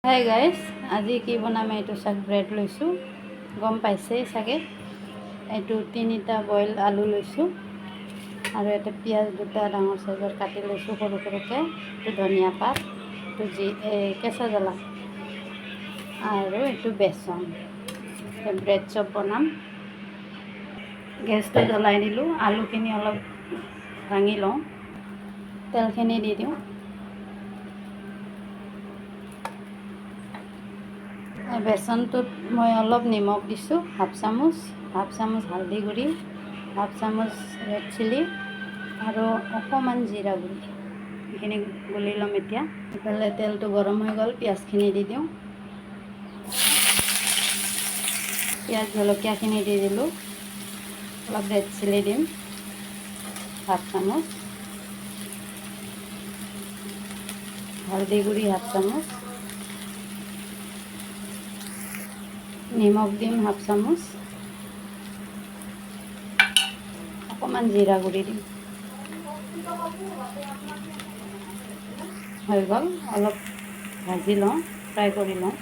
Hi guys, আজি কি বনাম এইটো চাগ ব্ৰেড লৈছোঁ। গম পাইছেই চাগে। এইটো 3টা বইল আলু লৈছোঁ আৰু এটা পিঁয়াজ 2টা ডাঙৰ চাইজৰ কাটি লৈছোঁ সৰু সৰুকৈ। এইটো ধনিয়া পাত, এইটো কেঁচা জ্বালা আৰু এইটো বেচন। ব্ৰেড চপ বনাম। গেছটো জ্বলাই দিলোঁ। আলুখিনি অলপ ভাঙি লওঁ, তেলখিনি দি দিওঁ। বেচনটোত মই অলপ নিমখ দিছোঁ, হাফ চামুচ হালধি গুড়ি, হাফ চামুচ ৰেড চিলি আৰু অকণমান জিৰা গুড়ি। এইখিনি গুলি ল'ম এতিয়া। ইফালে তেলটো গৰম হৈ গ'ল, পিঁয়াজখিনি দি দিওঁ। পিঁয়াজ জলকীয়াখিনি দি দিলোঁ। অলপ ৰেড চিলি দিম, হাফ চামুচ হালধি গুড়ি, হাফ চামুচ নিমখ দিম, হাফ চামুচ অকণমান জিৰা গুড়ি দিম। হৈ গ'ল, অলপ ভাজি লওঁ, ফ্ৰাই কৰি লওঁ।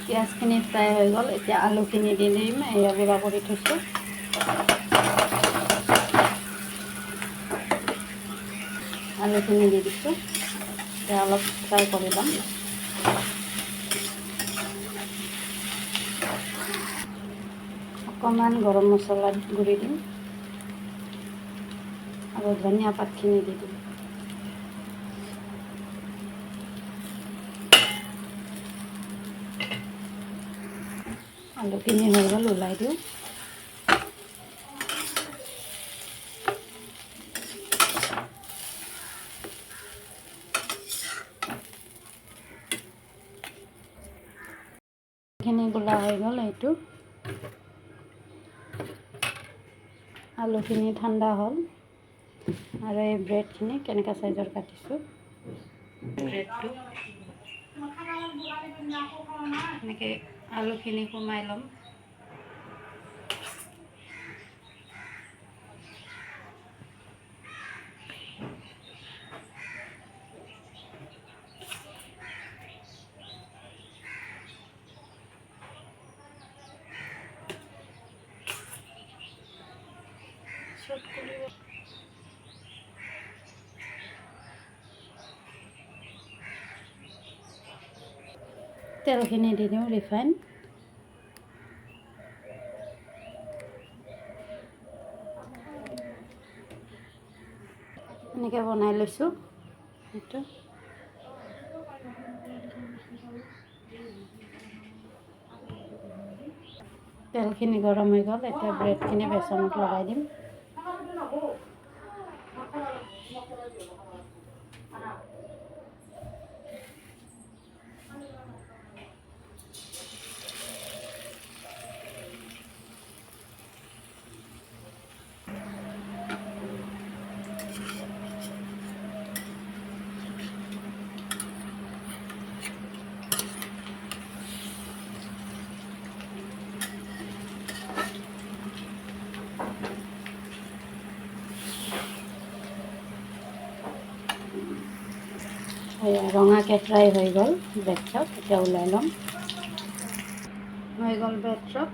পিঁয়াজখিনি ফ্ৰাই হৈ গ'ল। এতিয়া আলুখিনি দি দিম। এয়া গুড়া কৰি থৈছোঁ। আলুখিনি দি দিছোঁ। এতিয়া অলপ ফ্ৰাই কৰি ল'ম। অকণমান গৰম মছলা গুড়ি দিম আৰু ধনিয়া পাতখিনি দি দিম। আলুখিনি হৈ গ'ল, ওলাই দিওঁ। খিনি গোলা হৈ গ'ল। এইটো আলুখিনি ঠাণ্ডা হ'ল আৰু এই ব্ৰেডখিনি কেনেকুৱা চাইজৰ কাটিছোঁ। ব্ৰেডটো এনেকৈ আলুখিনি সোমাই ল'ম। তেলখিনি দি দিওঁ, ৰিফাইন। এনেকৈ বনাই লৈছোঁ। এইটো তেলখিনি গৰম হৈ গ'ল। এতিয়া ব্ৰেডখিনি বেচনত লগাই দিম। ৰঙাকৈ ফ্ৰাই হৈ গ'ল ব্ৰেড চপ। এতিয়া ওলাই ল'ম। হৈ গ'ল ব্ৰেড চপ।